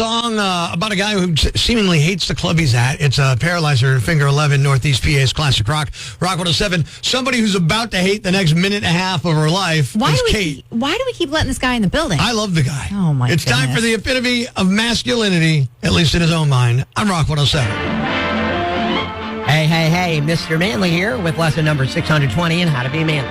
Song about a guy who seemingly hates the club he's at. It's a Paralyzer, Finger 11, Northeast PA's Classic Rock. Rock 107. Somebody who's about to hate the next minute and a half of her life is Kate. Why do we keep letting this guy in the building? I love the guy. Oh, my It's goodness. time for the epitome of masculinity, at least in his own mind. I'm Rock 107. Hey, Mr. Manly here with lesson number 620 in How to Be Manly.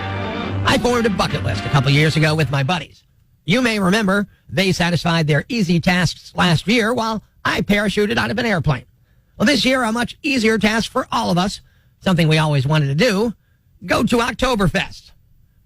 I formed a bucket list a couple years ago with my buddies. You may remember they satisfied their easy tasks last year while I parachuted out of an airplane. Well, this year, a much easier task for all of us, something we always wanted to do, go to Oktoberfest.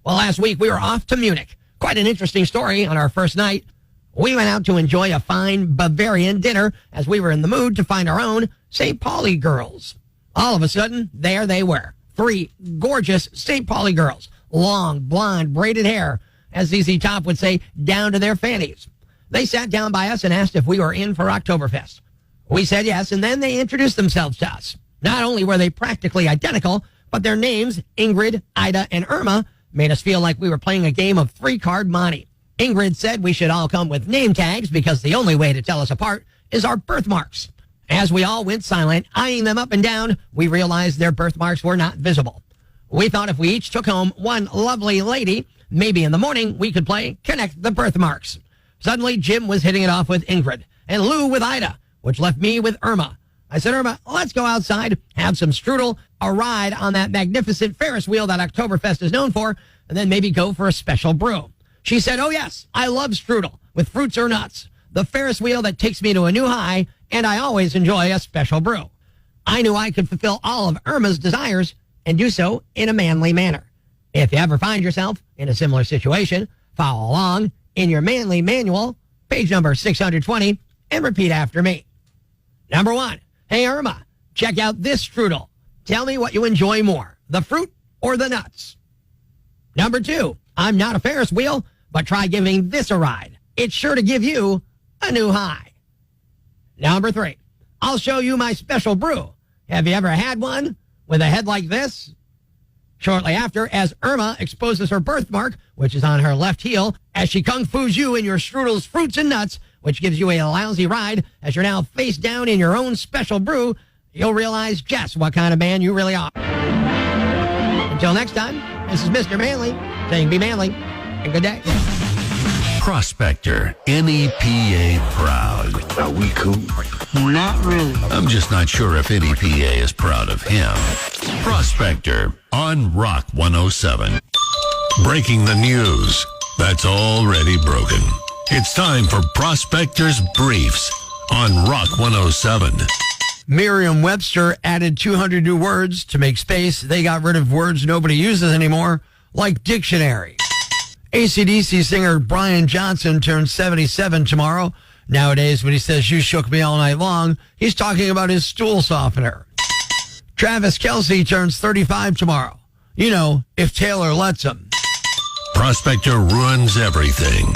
Well, last week we were off to Munich. Quite an interesting story on our first night. We went out to enjoy a fine Bavarian dinner as we were in the mood to find our own St. Pauli girls. All of a sudden, there they were. 3 gorgeous St. Pauli girls. Long, blonde, braided hair. As ZZ Top would say, down to their fannies. They sat down by us and asked if we were in for Oktoberfest. We said yes, and then they introduced themselves to us. Not only were they practically identical, but their names, Ingrid, Ida, and Irma, made us feel like we were playing a game of 3-card Monte. Ingrid said we should all come with name tags because the only way to tell us apart is our birthmarks. As we all went silent, eyeing them up and down, we realized their birthmarks were not visible. We thought if we each took home one lovely lady, maybe in the morning we could play Connect the Birthmarks. Suddenly, Jim was hitting it off with Ingrid and Lou with Ida, which left me with Irma. I said, Irma, let's go outside, have some strudel, a ride on that magnificent Ferris wheel that Oktoberfest is known for, and then maybe go for a special brew. She said, oh yes, I love strudel with fruits or nuts, the Ferris wheel that takes me to a new high, and I always enjoy a special brew. I knew I could fulfill all of Irma's desires and do so in a manly manner. If you ever find yourself in a similar situation, follow along in your manly manual, page number 620, and repeat after me. Number 1, hey Irma, check out this strudel. Tell me what you enjoy more, the fruit or the nuts. Number 2, I'm not a Ferris wheel, but try giving this a ride. It's sure to give you a new high. Number 3, I'll show you my special brew. Have you ever had one with a head like this? Shortly after, as Irma exposes her birthmark, which is on her left heel, as she kung fu's you in your strudel's fruits and nuts, which gives you a lousy ride, as you're now face down in your own special brew, you'll realize just what kind of man you really are. Until next time, this is Mr. Manly saying be manly, and good day. Prospector, NEPA proud. Are we cool? Not really. I'm just not sure if NEPA is proud of him. Prospector on Rock 107. Breaking the news that's already broken. It's time for Prospector's Briefs on Rock 107. Merriam-Webster added 200 new words to make space. They got rid of words nobody uses anymore, like dictionary. AC/DC singer Brian Johnson turns 77 tomorrow. Nowadays, when he says, you shook me all night long, he's talking about his stool softener. Travis Kelce turns 35 tomorrow. You know, if Taylor lets him. Prospector ruins everything,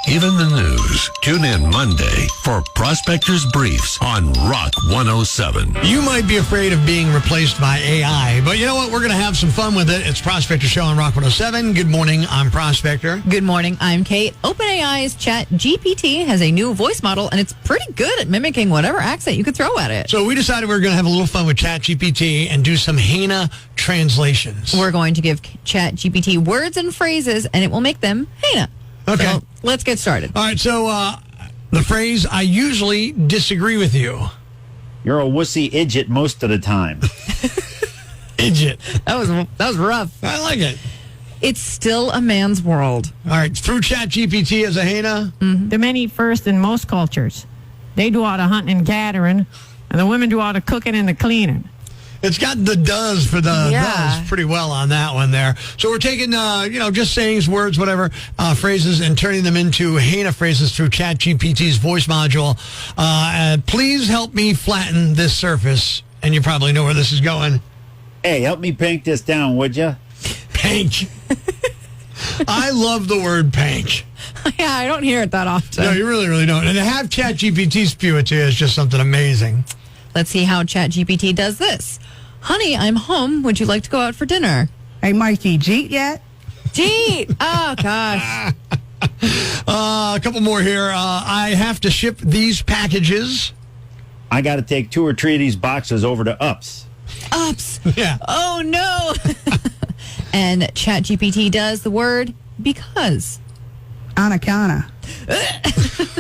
even the news. Tune in Monday for Prospector's Briefs on Rock 107. You might be afraid of being replaced by AI, but you know what? We're going to have some fun with it. It's Prospector Show on Rock 107. Good morning, I'm Prospector. Good morning, I'm Kate. OpenAI's ChatGPT has a new voice model, and it's pretty good at mimicking whatever accent you could throw at it. So we decided we were going to have a little fun with ChatGPT and do some Hana translations. We're going to give ChatGPT words and phrases, and it will make them Hana. Okay. So let's get started. All right, so the phrase, I usually disagree with you. You're a wussy idiot most of the time. Idiot. That was rough. I like it. It's still a man's world. All right, through ChatGPT as a Hana. The men eat first in most cultures. They do all the hunting and gathering, and the women do all the cooking and the cleaning. It's got the does for the does pretty well on that one there. So we're taking, just sayings, words, whatever, phrases, and turning them into Hana phrases through ChatGPT's voice module. Please help me flatten this surface. And you probably know where this is going. Hey, help me paint this down, would you? Pank. I love the word pank. Yeah, I don't hear it that often. No, you really, really don't. And to have ChatGPT spew it to you is just something amazing. Let's see how ChatGPT does this. Honey, I'm home. Would you like to go out for dinner? Hey, Mikey, Jeet yet? Jeet! Oh, gosh. A couple more here. I have to ship these packages. I got to take 2 or 3 of these boxes over to Ups. Ups. Yeah. Oh, no. And ChatGPT does the word because. Anaconda.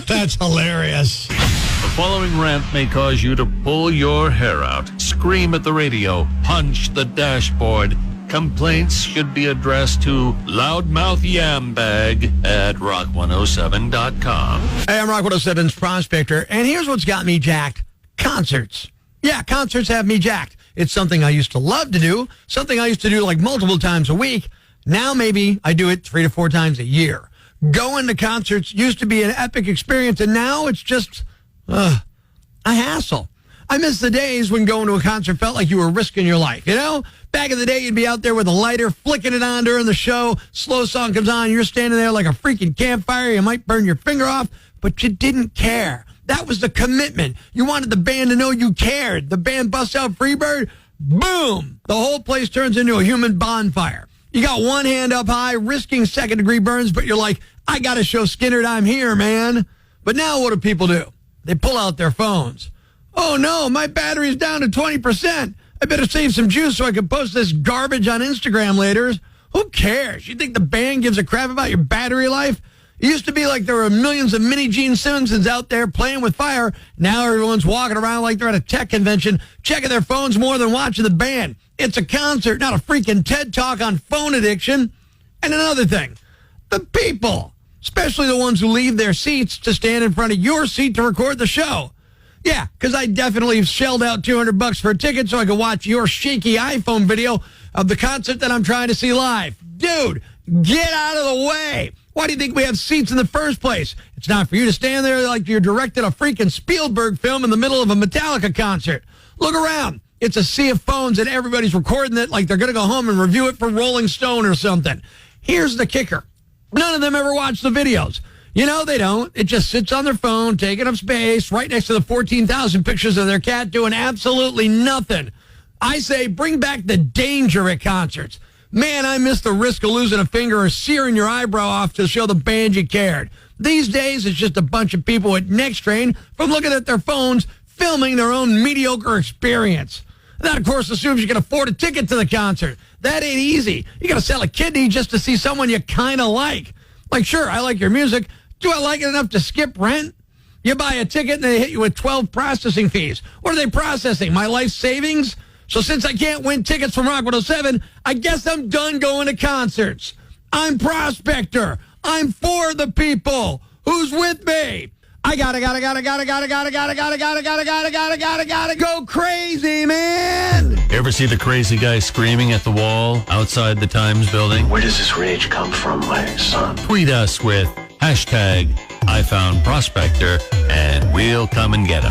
That's hilarious. The following rant may cause you to pull your hair out, scream at the radio, punch the dashboard. Complaints should be addressed to loudmouthyambag at rock107.com. Hey, I'm Rock 107's Prospector, and here's what's got me jacked. Concerts. Yeah, concerts have me jacked. It's something I used to love to do, something I used to do like multiple times a week. Now maybe I do it 3 to 4 times a year. Going to concerts used to be an epic experience, and now it's just a hassle. I miss the days when going to a concert felt like you were risking your life, you know? Back in the day, you'd be out there with a lighter, flicking it on during the show. Slow song comes on, you're standing there like a freaking campfire. You might burn your finger off, but you didn't care. That was the commitment. You wanted the band to know you cared. The band busts out Freebird, boom! The whole place turns into a human bonfire. You got one hand up high, risking second-degree burns, but you're like, I got to show Skynyrd I'm here, man. But now what do people do? They pull out their phones. Oh, no, my battery's down to 20%. I better save some juice so I can post this garbage on Instagram later. Who cares? You think the band gives a crap about your battery life? It used to be like there were millions of mini Gene Simmonsons out there playing with fire. Now everyone's walking around like they're at a tech convention, checking their phones more than watching the band. It's a concert, not a freaking TED Talk on phone addiction. And another thing, the people, especially the ones who leave their seats to stand in front of your seat to record the show. Yeah, because I definitely shelled out $200 for a ticket so I could watch your shaky iPhone video of the concert that I'm trying to see live. Dude, get out of the way. Why do you think we have seats in the first place? It's not for you to stand there like you're directing a freaking Spielberg film in the middle of a Metallica concert. Look around. It's a sea of phones and everybody's recording it like they're going to go home and review it for Rolling Stone or something. Here's the kicker. None of them ever watch the videos. You know, they don't. It just sits on their phone, taking up space, right next to the 14,000 pictures of their cat doing absolutely nothing. I say bring back the danger at concerts. Man, I miss the risk of losing a finger or searing your eyebrow off to show the band you cared. These days, it's just a bunch of people with neck strain from looking at their phones, filming their own mediocre experience. That, of course, assumes you can afford a ticket to the concert. That ain't easy. You got to sell a kidney just to see someone you kind of like. Like, sure, I like your music. Do I like it enough to skip rent? You buy a ticket and they hit you with 12 processing fees. What are they processing? My life savings? So since I can't win tickets from Rock 107, I guess I'm done going to concerts. I'm Prospector. I'm for the people. Who's with me? I gotta go crazy, man. Ever see the crazy guy screaming at the wall outside the Times building? Where does this rage come from, my son? Tweet us with #IFoundProspector and we'll come and get him.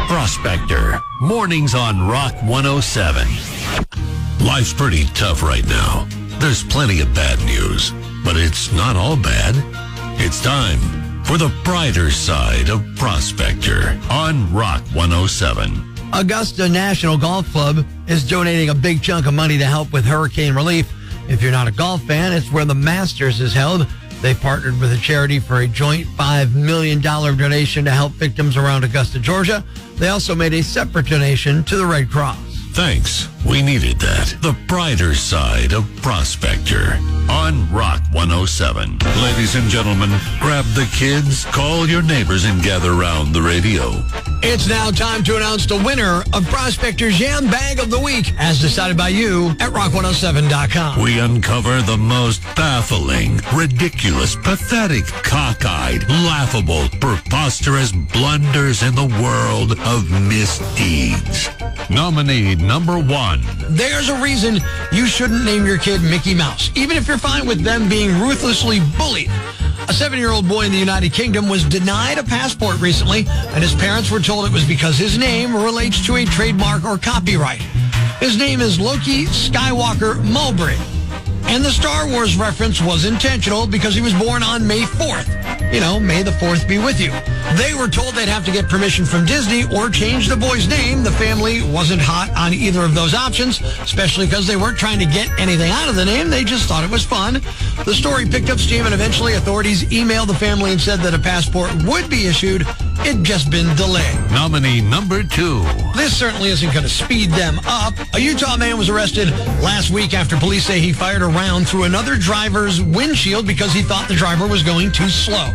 Prospector, mornings on Rock 107. Life's pretty tough right now. There's plenty of bad news, but it's not all bad. It's time for the brighter side of Prospector on Rock 107. Augusta National Golf Club is donating a big chunk of money to help with hurricane relief. If you're not a golf fan, it's where the Masters is held. They partnered with a charity for a joint $5 million donation to help victims around Augusta, Georgia. They also made a separate donation to the Red Cross. Thanks. We needed that. The brighter side of Prospector on Rock 107. Ladies and gentlemen, grab the kids, call your neighbors, and gather around the radio. It's now time to announce the winner of Prospector's Yam Bag of the Week, as decided by you at rock107.com. We uncover the most baffling, ridiculous, pathetic, cockeyed, laughable, preposterous blunders in the world of misdeeds. Nominee number 1. There's a reason you shouldn't name your kid Mickey Mouse, even if you're fine with them being ruthlessly bullied. A 7-year-old boy in the United Kingdom was denied a passport recently, and his parents were told it was because his name relates to a trademark or copyright. His name is Loki Skywalker Mulberry, and the Star Wars reference was intentional because he was born on May 4th. You know, may the 4th be with you. They were told they'd have to get permission from Disney or change the boy's name. The family wasn't hot on either of those options, especially because they weren't trying to get anything out of the name. They just thought it was fun. The story picked up steam, and eventually authorities emailed the family and said that a passport would be issued. It'd just been delayed. Nominee number 2. This certainly isn't going to speed them up. A Utah man was arrested last week after police say he fired a round through another driver's windshield because he thought the driver was going too slow.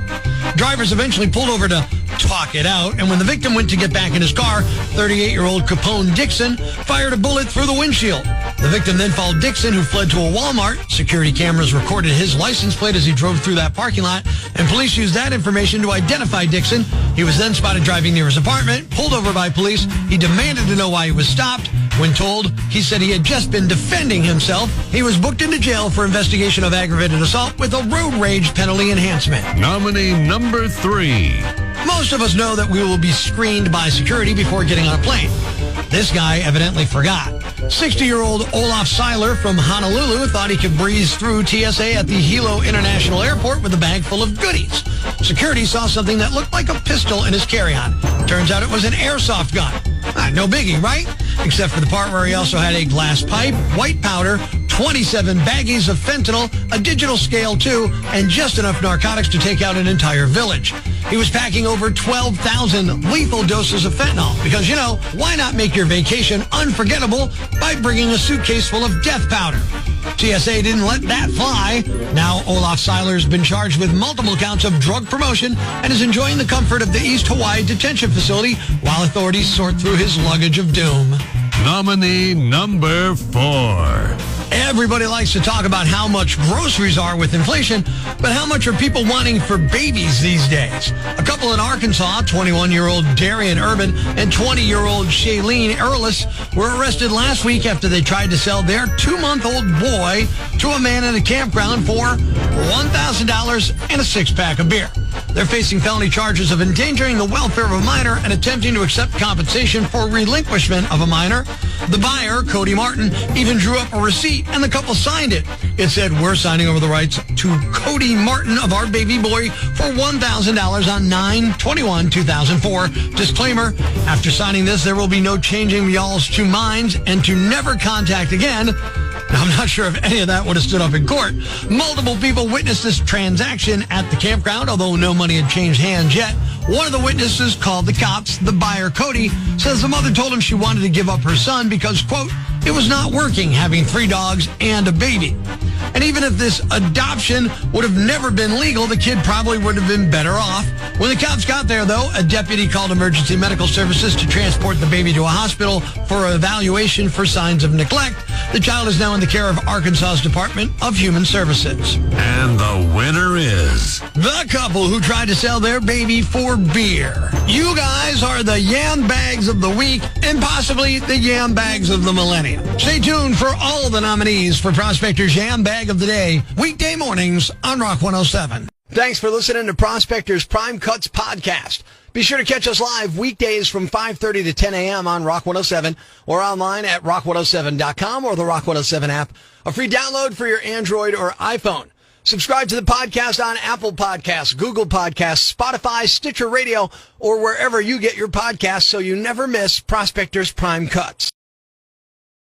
Drivers eventually pulled over to talk it out, and when the victim went to get back in his car, 38-year-old Capone Dixon fired a bullet through the windshield. The victim then followed Dixon, who fled to a Walmart. Security cameras recorded his license plate as he drove through that parking lot, and police used that information to identify Dixon. He was then spotted driving near his apartment, pulled over by police. He demanded to know why he was stopped. When told, he said he had just been defending himself. He was booked into jail for investigation of aggravated assault with a road rage penalty enhancement. Nominee number 3. Most of us know that we will be screened by security before getting on a plane. This guy evidently forgot. 60-year-old Olaf Seiler from Honolulu thought he could breeze through TSA at the Hilo International Airport with a bag full of goodies. Security saw something that looked like a pistol in his carry-on. Turns out it was an airsoft gun. No biggie, right? Except for the part where he also had a glass pipe, white powder, 27 baggies of fentanyl, a digital scale too, and just enough narcotics to take out an entire village. He was packing over 12,000 lethal doses of fentanyl because, why not make your vacation unforgettable by bringing a suitcase full of death powder? TSA didn't let that fly. Now Olaf Seiler's been charged with multiple counts of drug promotion and is enjoying the comfort of the East Hawaii detention facility while authorities sort through his luggage of doom. Nominee number 4. Everybody likes to talk about how much groceries are with inflation, but how much are people wanting for babies these days? A couple in Arkansas, 21-year-old Darian Urban and 20-year-old Shailene Earlis, were arrested last week after they tried to sell their 2-month-old boy to a man at a campground for $1,000 and a six-pack of beer. They're facing felony charges of endangering the welfare of a minor and attempting to accept compensation for relinquishment of a minor. The buyer, Cody Martin, even drew up a receipt and the couple signed it. It said, "We're signing over the rights to Cody Martin of our baby boy for $1,000 on 9/21/2004. Disclaimer, after signing this, there will be no changing y'all's two minds and to never contact again." Now, I'm not sure if any of that would have stood up in court. Multiple people witnessed this transaction at the campground, although no money had changed hands yet. One of the witnesses called the cops. The buyer, Cody, says the mother told him she wanted to give up her son because, quote, "it was not working having 3 dogs and a baby." And even if this adoption would have never been legal, the kid probably would have been better off. When the cops got there, though, a deputy called emergency medical services to transport the baby to a hospital for evaluation for signs of neglect. The child is now in the care of Arkansas's Department of Human Services. And the winner is the couple who tried to sell their baby for beer. You guys are the yam bags of the week and possibly the yam bags of the millennium. Stay tuned for all the nominees for Prospector's Yam Bag of the Day, weekday mornings on Rock 107. Thanks for listening to Prospector's Prime Cuts podcast. Be sure to catch us live weekdays from 5:30 to 10 a.m. on Rock 107 or online at rock107.com or the Rock 107 app, a free download for your Android or iPhone. Subscribe to the podcast on Apple Podcasts, Google Podcasts, Spotify, Stitcher Radio, or wherever you get your podcasts so you never miss Prospector's Prime Cuts.